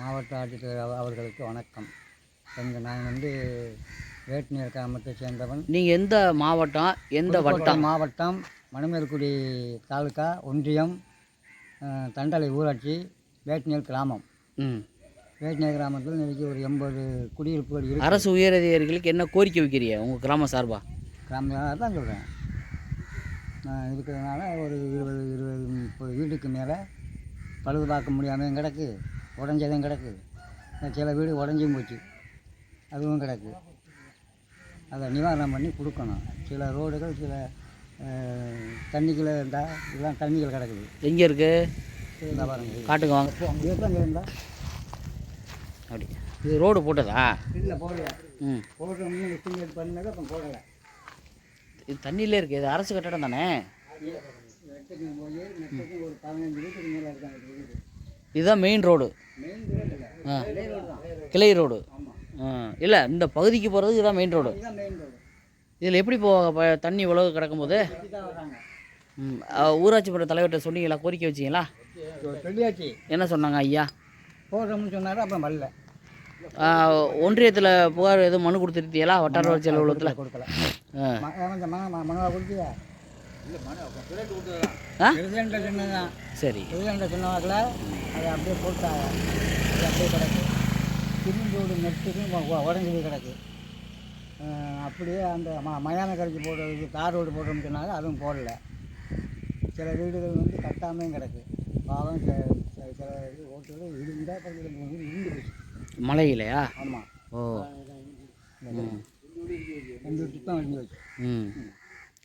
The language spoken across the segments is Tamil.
மாவட்ட ஆட்சித்தலைவர் அவர்களுக்கு வணக்கம். நான் வந்து வேட்னியர் கிராமத்தை சேர்ந்தவன். நீங்கள் எந்த மாவட்டம், எந்த வட்டம்? மாவட்டம், மணமேல்குடி தாலுக்கா, ஒன்றியம், தண்டலை ஊராட்சி, வேட்னியர் கிராமம். வேட்னியர் கிராமத்தில் இன்றைக்கி ஒரு 80 குடியிருப்புகள் இருக்குது. அரசு உயரதிகாரிகளுக்கு என்ன கோரிக்கை வைக்கிறீங்க உங்கள் கிராம சார்பாக? கிராம தான் சொல்கிறேன். நான் இருக்கிறதுனால ஒரு 20-30 வீட்டுக்கு மேலே பழுது பார்க்க முடியாமல் கிடக்கு, உடஞ்சதும் கிடக்கு. சில வீடு உடஞ்சும் போச்சு, அதுவும் கிடக்கு. அதை நிவாரணம் பண்ணி கொடுக்கணும். சில ரோடுகள் சில தண்ணிக்குள்ளே இருந்தால் இதெல்லாம் தண்ணிகள் கிடக்குது. எங்கே இருக்குது? இருந்தால் பாருங்க, காட்டுக்கு வாங்க. இதுதான் இருந்தால் அப்படி இது ரோடு போட்டதா? இல்லை, போடலை. போடுறோம்னு எஸ்டிமேட் பண்ணது, அப்புறம் போடலை. இது தண்ணியிலே இருக்குது. இது அரசு கட்டடம் தானே? நெட்டுக்கு போய் நெட்டுக்கு ஒரு 15 வீட்டுக்கு மேலே இருக்காங்க வீடு. இதுதான் மெயின் ரோடு. மெயின் ரோடு இல்லை, கிளை ரோடு தான். கிளை ரோடு. ஆமாம். இல்லை, இந்த பகுதிக்கு போகிறதுக்கு இதுதான் மெயின் ரோடு. இதுதான் மெயின் ரோடு. இதில் எப்படி தண்ணி இவ்வளவு கிடக்கும்போது ஊராட்சி மன்ற தலைவர்கிட்ட சொன்னீங்களா? கோரிக்கை வச்சிங்களா? சொல்லியாச்சு. என்ன சொன்னாங்க ஐயா? போடுறோம்னு சொன்னார், அப்புறம் வரல. ஒன்றியத்தில் புகார் எதுவும் மனு கொடுத்துருத்தீங்களா? வட்டார வளர்ச்சி அலுவலகத்தில் கொடுக்கல. மனுவா கொடுத்தியா? சொன்னதான். சரி, சொன்னவாக்கில் அதை அப்படியே போட்டாங்க. அது அப்படியே கிடக்கு. திரும்பூடு நெட்டுக்கும் உடஞ்சி கிடக்கு. அப்படியே அந்த மயான கரைச்சி போடுறதுக்கு தார் ரோடு போடுறோம்னு சொன்னாங்க, அதுவும் போடல. சில வீடுகள் வந்து கட்டாமையும் கிடக்கு. பாவம், சில ஓட்டுகள் இருந்தால் இருந்து போச்சு மழையிலையா? ஆமாம். ஓ, 2 டிப்பம் இருந்து வச்சு.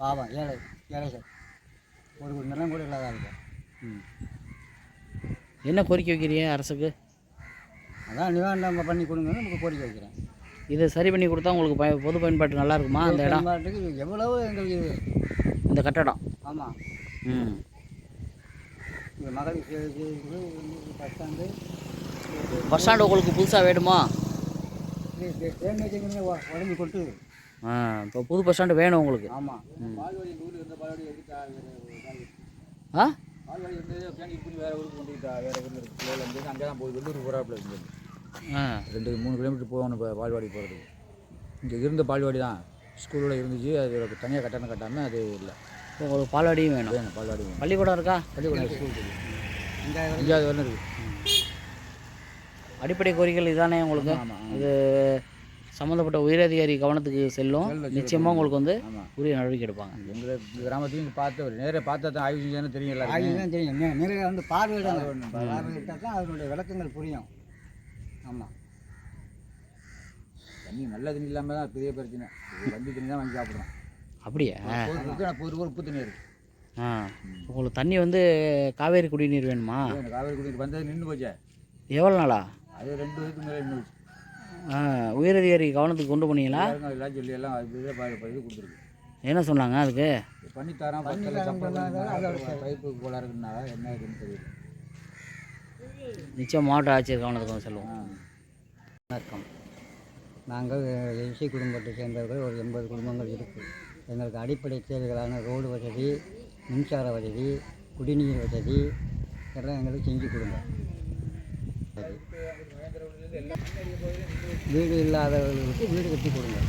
பாவம், ஏழைகள் ஒரு நிலம் கூட இல்லாத இருக்கு. என்ன கோரிக்கை வைக்கிறீங்க அரசுக்கு? அதான் நிவாரணம் பண்ணி கொடுங்கன்னு நமக்கு கோரிக்கை வைக்கிறேன். இதை சரி பண்ணி கொடுத்தா உங்களுக்கு பொது பயன்பாட்டு நல்லா இருக்குமா? அந்த இடம் பயன்பாட்டுக்கு எவ்வளவு எங்களுக்கு இந்த கட்டடம். ஆமாம். இந்த மகளிர் பஸ் ஸ்டாண்டு உங்களுக்கு புதுசாக வேணுமா? உடஞ்சி கொட்டு. இப்போ புது பஸ் ஸ்டாண்டு வேணும் உங்களுக்கு? ஆமாம். ஆ, வேறு ஊருக்கு கொண்டுக்கிட்டா, வேறு ஊரில் இருக்குது பிள்ளைகள் வந்து அங்கே தான் போய் வெள்ளூர் போகிறாப்புல இருக்குது. 2-3 கிலோமீட்டர் போகணும் இப்போ பால்வாடி போகிறதுக்கு. இங்கே இருந்த பால்வாடி தான் ஸ்கூலில் இருந்துச்சு, அது தனியாக கட்டணம் கட்டாமல் அது இல்லை. உங்களுக்கு பால்வாடியும் வேணும்? வேணும், பால்வாடி வேணும். பள்ளிக்கூடம் இருக்கா? பள்ளிக்கூடம் ஸ்கூல் இருக்குது, 5வது வரணும் இருக்குது. அடிப்படை கோரிக்கைகள் இதானே உங்களுக்கு? ஆமாம். இது சம்மந்தப்பட்ட உயரதிகாரி கவனத்துக்கு செல்லும். நிச்சயமாக உங்களுக்கு வந்து உரிய நடவடிக்கை எடுப்பாங்க. எங்கள் கிராமத்தையும் பார்த்து நேராக பார்த்தா தான் ஆய்வு செஞ்சாலும் தெரியல. ஆய்வு தான் தெரியும். நிறைய வந்து பார்வையிட்டால் தான் அதனுடைய விளக்கங்கள் புரியும். ஆமாம். தண்ணி நல்ல தண்ணி இல்லாமல் தான் பெரிய பிரச்சனை. வண்டி தண்ணி தான் வாங்கி சாப்பிட்றோம். அப்படியா? ஒரு உப்பு தண்ணி இருக்குது. உங்களுக்கு தண்ணி வந்து காவேரி குடிநீர் வேணுமா? காவேரி குடிநீர் வந்தது நின்று போச்சே. எவ்வளோ நாளா? அது 2 வருஷத்துக்கு மேலே நின்று போச்சு. உயரதிகாரி கவனத்துக்கு கொண்டு போனீங்களா? எல்லாம் சொல்லி எல்லாம் இது கொடுத்துருக்கு. என்ன சொன்னாங்க அதுக்கு? பண்ணித்தரோம், பைப்பு கோளாக இருக்குன்னா என்ன இருக்குன்னு தெரியுது. நிச்சயம் மாவட்ட ஆட்சியர் கவனத்துக்கு செல்வோம். வணக்கம். நாங்கள் எஸ்சி குடும்பத்தை சேர்ந்தவர்கள் ஒரு 80 குடும்பங்கள் இருக்குது. எங்களுக்கு அடிப்படை தேவைகளான ரோடு வசதி, மின்சார வசதி, குடிநீர் வசதி எல்லாம் எங்களுக்கு செஞ்சு கொடுங்க. வீடு இல்லாதவர்களுக்கு வீடு கட்டி கொடுங்க.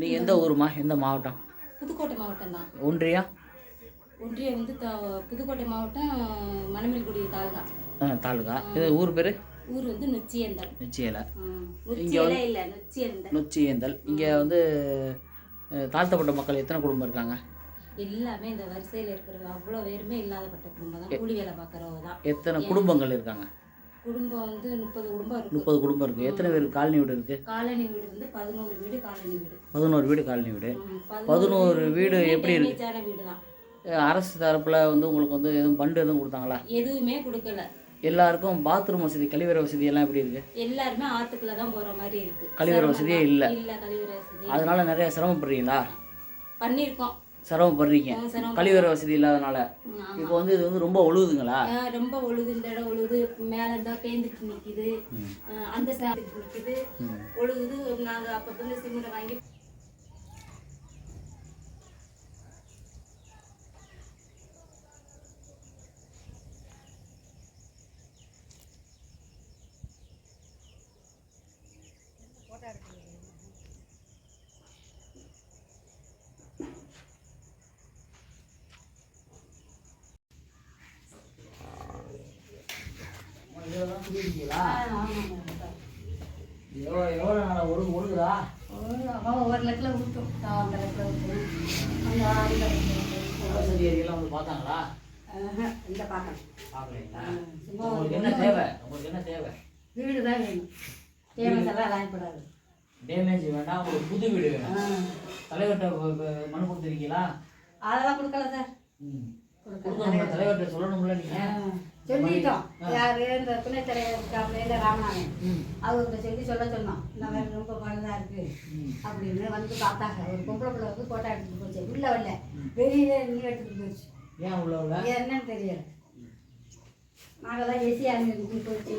நீங்கள் எந்த ஊருமா? எந்த மாவட்டம்? புதுக்கோட்டை மாவட்டம் தான். ஒன்றியம் வந்து புதுக்கோட்டை மாவட்டம், மணமேல்குடி தாலுகா. தாலுகா. இது ஊர் பேர்? ஊர் வந்து நொச்சியேந்தல். நொச்சியேந்தல். இங்கே வந்து தாழ்த்தப்பட்ட மக்கள் எத்தனை குடும்பம் இருக்காங்க? எல்லாமே இந்த வரிசையில் இருக்கிறவங்க அவ்வளோ பேருமே இல்லாதப்பட்ட குடும்பம் தான், கூலி வேலை பார்க்குறவங்க தான். எத்தனை குடும்பங்கள் இருக்காங்க? குடும்பம் வந்து 30 குடும்பம் இருக்கு. 30 குடும்பம் இருக்குது. எத்தனை பேர் காலனி வீடு இருக்குது? காலனி வீடு வந்து 11 வீடு காலனி வீடு. 11 வீடு காலனி வீடு. 11 வீடு எப்படி இருக்கு? வீடு தான். அரசு தரப்பில் வந்து உங்களுக்கு வந்து எதுவும் ஃபண்டு எதுவும் கொடுத்தாங்களா? எதுவுமே கொடுக்கல. எல்லாருக்கும் பாத்ரூம் வசதி, கழிவறை வசதி எல்லாம் எப்படி இருக்கு? எல்லாருமே ஆற்றுக்குள்ள தான் போகிற மாதிரி இருக்கு. கழிவறை வசதியே இல்லை. கழிவறை வசதி. அதனால நிறைய சிரமப்படுறீங்களா? பண்ணியிருக்கோம். சிரமப்படுறீங்க கழிவறை வசதி இல்லாதனால. இப்போ வந்து இது வந்து ரொம்ப ஒழுகுதுங்களா? ரொம்ப ஒழுகு. இந்த இடம் ஒழுகுது, மேலே இருந்தால் பேந்துட்டு நிற்கிது, அந்த சாப்பிட்டு நிற்கிது, ஒழுகுது. நாங்கள் அப்போ சிமெண்ட் வாங்கி இதில் தான் குடியிருக்கீங்களா? ஆமாங்க சார். எவ்வளோ நாள் ஒழுகுதா? ஒரு லட்சத்தில் விட்டோம். அந்த லட்சத்தில் விட்டோம். அந்த அந்த வசதி ஏரியெல்லாம் வந்து பார்த்தாங்களா? இந்த பார்க்கணும். பார்க்கலைங்களா? சும்மா உங்களுக்கு என்ன தேவை? உங்களுக்கு என்ன தேவை? வீடு தான் வேணும். டேமேஜ் எல்லாம் வாங்கிப்படாது. டேமேஜ் வேண்டாம், உங்களுக்கு புது வீடு வேணும். தலைவர்கிட்ட மனு கொடுத்துருக்கீங்களா? அதெல்லாம் கொடுக்கல சார். கொடுக்கணும், தலைவர்கிட்ட சொல்லணும்ல நீங்கள். சொல்லிட்டோம். யாரு இந்த துணை தலைவர் இருக்காப்புல ராமநாதன் அவர்கிட்ட சொல்ல சொன்னோம். இந்த மாதிரி ரொம்ப பழுதா இருக்கு அப்படின்னு வந்து பார்த்தாங்க. ஒரு பொம்பளை பிள்ளை வந்து போட்டோ எடுத்துட்டு போச்சு. உள்ள வரல, வெளியில நீ எடுத்துட்டு போச்சு. ஏன் உள்ள என்னன்னு தெரியல. நாங்கெல்லாம் ஏசியாக இருந்து போச்சு.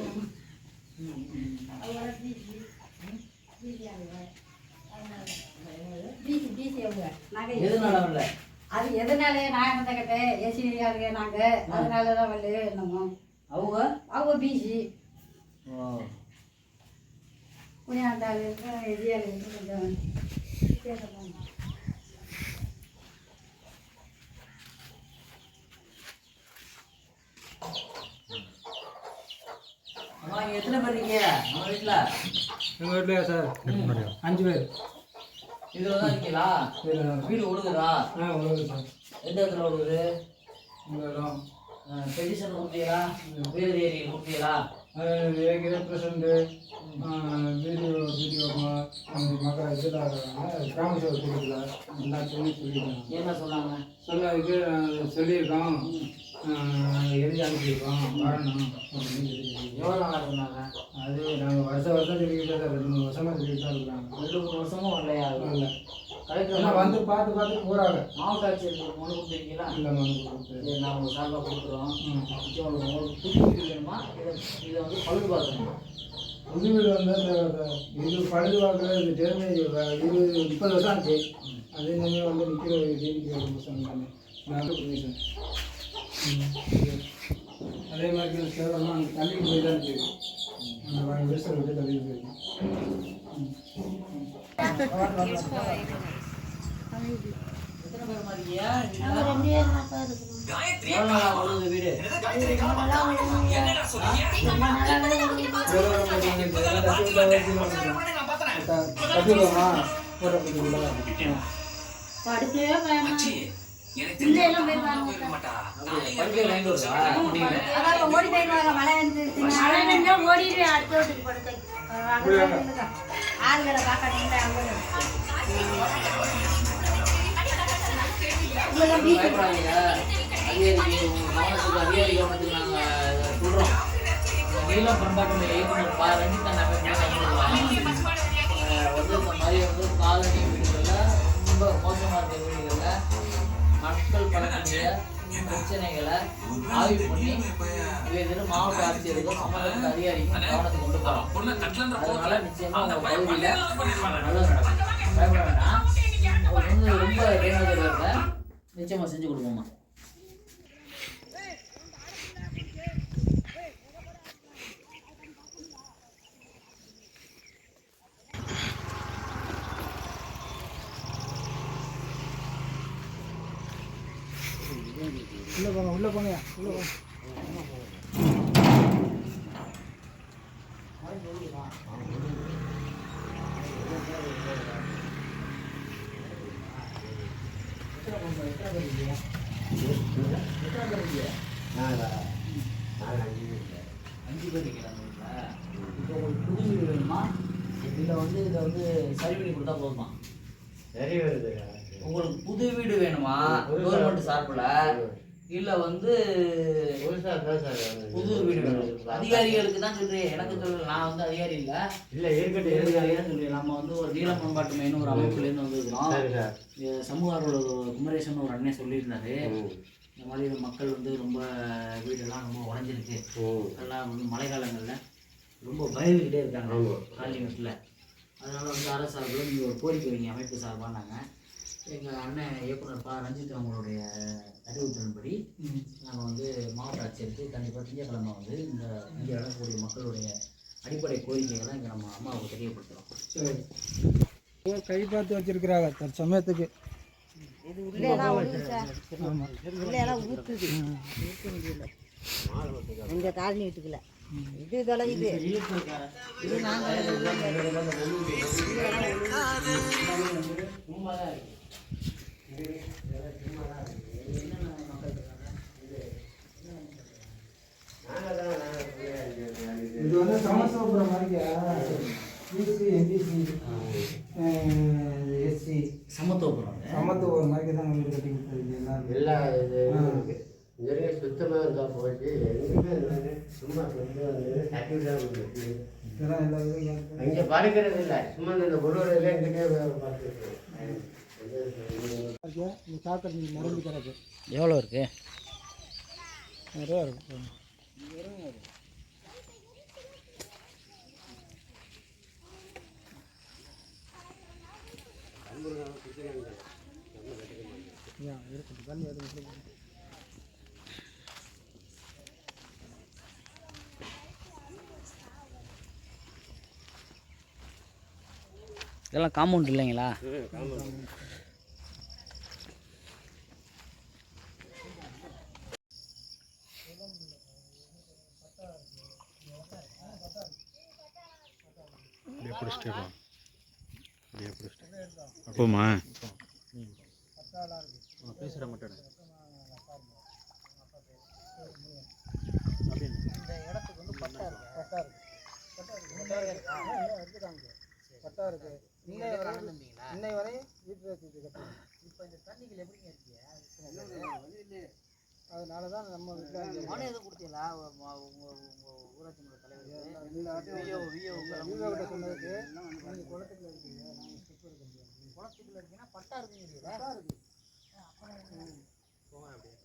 பிசி அவங்க நாங்கள் அது எதனாலே நான் வந்த கேட்டேன். ஏசியாருங்க நாங்கள் அதனால தான் வரல என்னமோ. அவங்க பிசி புனியாண்டாள் எதியால் கொஞ்சம் பேசலாம். அம்மா இங்கே எத்தனை பேர் இருக்கீங்க நம்ம வீட்டில்? எங்கள் வீட்டில் சார் 5 பேர். இதில் தான் இருக்கீங்களா? வீடு ஒழுகுதா? ஒழுகுது சார். எந்த இடத்துல ஒழுகுது? இந்த இடம் பெட்டிஷன் கொடுத்தீங்களா? வீடு ஏறி கொடுத்தீங்களா? பிரசிடண்ட்டு வீடியோ மக்கள் இதில் கிராம சேவை கொடுக்கல எல்லாம் சொல்லியிருக்காங்க. என்ன சொன்னாங்க? இது சொல்லியிருக்கோம், எழுதி அனுப்பியிருக்கோம், வரணும் அப்படின்னு எவ்வளோ நாளாக சொன்னாங்க? அது நாங்கள் வருஷம் சொல்லிக்கிட்டே தான் 2-3 வருஷமாக சொல்லிட்டு தான் இருக்கிறாங்க. 2-3 வருஷமும் வரலையா? இல்லை கலெக்டர் வந்து பார்த்து போகிறாங்க. மாவட்ட ஆட்சியர் மனு கொடுத்துருக்கீங்களா? இல்லை மனு கொடுத்து சரி, நான் உங்களுக்கு சார்பாக கொடுக்குறோம். உங்களுக்கு புது வீடு வேணுமா? இதை வந்து பழுது பார்க்கணும். புது வீடு வந்து இது பழுது பார்க்குறது இது டேமேஜ் 20-30 வருஷம் ஆச்சு. அதே மாதிரி வந்து நிற்கிற பர்மிஷன் அதே மாதிரி சேவலாம் அங்கே தள்ளிட்டு போய் தான் இருக்குது. அந்த விரிசல் விட்டு தள்ளிட்டு போயிருக்கு. எத்தனை பேர் மாதிரியா? எவ்வளோ நாளாக ஒழுகுது வீடு? கட்டிடுவோமா போட்ட கட்டிடுங்களா? படுக்கவே வேணாம். இல்லையெல்லாம் போயிருவாங்க. படிக்க வாங்கிட்டு வருவா? அதான் ஓடி போயிருவாங்க. மழை வந்துருச்சு. மழை நின்றா ஓடிடுவே அடுத்த வீட்டுக்கு படுக்க. ஆளுகளை பார்க்காதீங்க. பயப்படாதீங்க. அதிகாரி கவனத்துக்கு நாங்கள் சொல்கிறோம். நீளம் பண்பாட்டு இயக்குனர் ரஞ்சிதா வந்து இந்த மாதிரி வந்து காலனி வீடுகளில் ரொம்ப மோசமாக இருக்கிற வீடுகளில் மக்கள் படக்கூடிய பிரச்சனைகளை ஆய்வு பண்ணி இதில் மாவட்ட ஆட்சியருக்கும் சம்பந்தப்பட்ட அதிகாரிக்கும் கவனத்துக்கு கொண்டு போகிறோம். அதனால நிச்சயமாக உங்கள் பகுதியில் நல்லது நடக்கும். பயப்பட வேண்டாம். உங்களுக்கு வந்து ரொம்ப டேமேஜ் இருக்க நிச்சயமாக செஞ்சு கொடுப்போம்மா. உள்ளே போங்க உள்ளே போங்க. அஞ்சு பேர் இருக்கிறாங்க. இப்போ உங்களுக்கு புது வீடு வேணுமா? இல்லை வந்து இதை வந்து சரி பண்ணி கொடுத்தா போதுமா? சரி வருது. உங்களுக்கு புது வீடு வேணுமா கவர்மெண்ட் சார்பில்? இல்லை வந்து புது வீடு வேணும்? அதிகாரிகளுக்கு தான் சொல்கிறேன், எனக்கு சொல்லல. நான் வந்து அதிகாரி இல்லை. இல்லை இருக்கட்டும். அதிகாரி தான் சொல்கிறேன். நம்ம வந்து ஒரு நீள பண்பாட்டு மையம்னு ஒரு அமைப்புலேருந்து வந்துருக்கிறோம். சமூக ஆர்வலர் குமரேசன் ஒரு அண்ணன் சொல்லியிருந்தாரு. இந்த மாதிரி மக்கள் வந்து ரொம்ப வீடெல்லாம் ரொம்ப உடஞ்சிருக்கு. எல்லாம் வந்து மழை காலங்களில் ரொம்ப பயந்துக்கிட்டே இருக்காங்க காலனி வீட்டில். அதனால் வந்து அரசு சார்பில் நீங்கள் ஒரு கோரிக்கை வைங்க அமைப்பு சார்பாக. நாங்கள் எங்கள் அண்ணன் இயக்குனர் ரஞ்சித் அவங்களுடைய அறிவுறுத்தலின்படி நாங்கள் வந்து மாவட்ட ஆட்சியருக்கு கண்டிப்பாக திங்கட்கிழமை வந்து இங்கே நடக்கக்கூடிய மக்களுடைய அடிப்படை கோரிக்கைகளை இங்கே நம்ம அம்மாவுக்கு தெரியப்படுத்துகிறோம். சரி, கை பார்த்து வச்சிருக்கிறாங்க தற்சமயத்துக்கு. இந்த காலனி வீட்டுக்குள்ள இது தொலையுது இது நாங்கள் இது வந்து சமஸ்தபுரம் மாதிரியா பிசி எம்பிசி எஸ்சி சமத்துவபுரம் சமத்துவம் மாதிரி தான் வீடு கட்டி கொடுத்தது எல்லாரும் எல்லா இது நிறைய சுத்தமாக இருந்தால் போச்சு எதுவுமே இல்லை. சும்மா கொஞ்சம் வந்து ஆக்டிவிட்டாக இருந்துச்சு. இதெல்லாம் எல்லா இதுவும் அங்கே படுக்கிறது இல்லை, சும்மா இந்த ஒரு இதில் எங்கிட்டே பார்த்துருக்கு. இந்த சாக்கடை நிரம்பி கிடக்கு எவ்வளோ இருக்குது? நிறையா இருக்கும். இருக்குது தண்ணி எதுவும் இதெல்லாம் காம்பவுண்ட் இல்லைங்களா? அப்போமா பேசுகிற மட்டும் இந்த இடத்துக்கு வந்து பட்டா இருக்கு இன்னை வரையும் வீட்டில் வச்சு கட்டி. இப்போ இந்த தண்ணிகள் எப்படிங்க இருக்கீங்க? அதனால தான் நம்ம வீட்டில் மனு எதுவும் கொடுத்தீங்களா உங்கள் ஊராட்சி மன்ற தலைவர் வீட்டை சொன்னதுக்கு நீங்கள் குளத்துக்குள்ள இருக்கீங்க, நாங்கள் ஸ்டெப் எடுக்க முடியாது. குளத்துக்குள்ள இருக்கீங்கன்னா பட்டா இருக்குங்கிறீங்களா? பட்டா இருக்கு. போங்க அப்படியே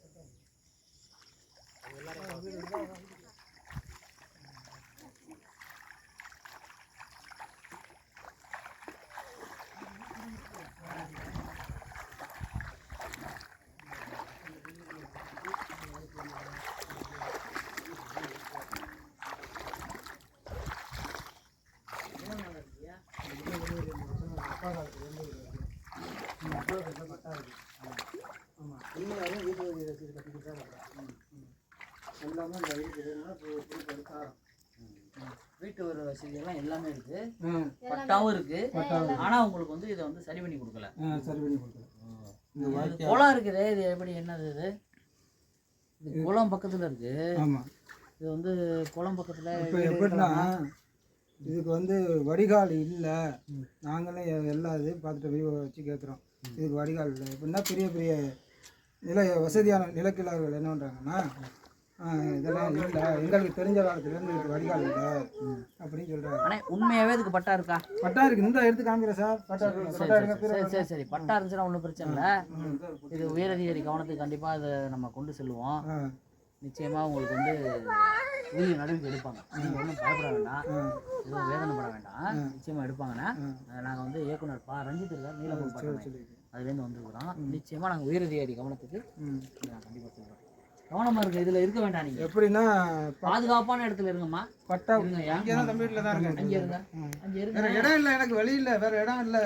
ஆமாம், இன்னை வரையும் வீட்டு வச்சு கட்டிக்கிட்டு தான் இருக்கிறோம். எல்லாமே இந்த வீட்டு எடுத்தாரோம். வீட்டு ஒரு வசதியெல்லாம் எல்லாமே இருக்கு, பட்டாவும் இருக்கு. ஆனா உங்களுக்கு வந்து இதை வந்து சரி பண்ணி கொடுக்கல. சரி பண்ணி கொடுக்குறேன். இது குளம் இருக்குது, இது எப்படி என்னது இது? இது குளம் பக்கத்துல இருக்கு. ஆமாம், இது வந்து குளம் பக்கத்துல இப்போ எப்படின்னா இதுக்கு வந்து வடிகால் இல்லை. நாங்களே எல்லா இதையும் பார்த்துட்டு போய் வச்சு கேட்குறோம். இதுக்கு வடிகால் இல்லை. எப்படின்னா பெரிய பெரிய வசதியான நிலக்கிழார்கள் என்ன பண்ணுறாங்கன்னா இதெல்லாம் இல்லை, எங்களுக்கு தெரிஞ்ச காலத்துலேருந்து இதுக்கு வடிகால் இல்லை அப்படின்னு சொல்கிறாங்க. ஆனா உண்மையாவே இதுக்கு பட்டா இருக்கா? பட்டா இருக்கு, இந்த எடுத்து காமிக்கிறேன் சார். பட்டா இருக்கு, பட்டா எடுங்க. சரி சரி சரி, பட்டா இருந்துச்சுன்னா ஒன்றும் பிரச்சனை இல்லை. இது உயரதிகாரி கவனத்துக்கு கண்டிப்பா இதை நம்ம கொண்டு செல்லுவோம். நிச்சயமா உங்களுக்கு வந்து உரிய நடவடிக்கை எடுப்பாங்க. நீங்கள் ஒன்றும் பயப்பட வேண்டாம், எதுவும் வேதனைப்பட வேண்டாம். நிச்சயமா எடுப்பாங்கன்னா நாங்கள் வந்து இயக்குனர் ரஞ்சித் இருக்கார், நீலமூர் பட்டம், அதுலேருந்து வந்துருக்குறோம். நிச்சயமா நாங்கள் உயரதிகாரி கவனத்துக்கு நான் கண்டிப்பாக சொல்கிறோம். கவனமாக இருக்கு, இதில் இருக்க வேண்டாம். நீங்கள் எப்படின்னா பாதுகாப்பான இடத்துல இருங்கம்மா. பட்டா இருங்க, இங்கே தான் நம்ம வீட்டில் தான் இருக்கு. அங்கே இருங்க, அங்கே இருங்க. வேற இடம் இல்லை, எனக்கு வழி இல்லை, வேற இடம் இல்லை.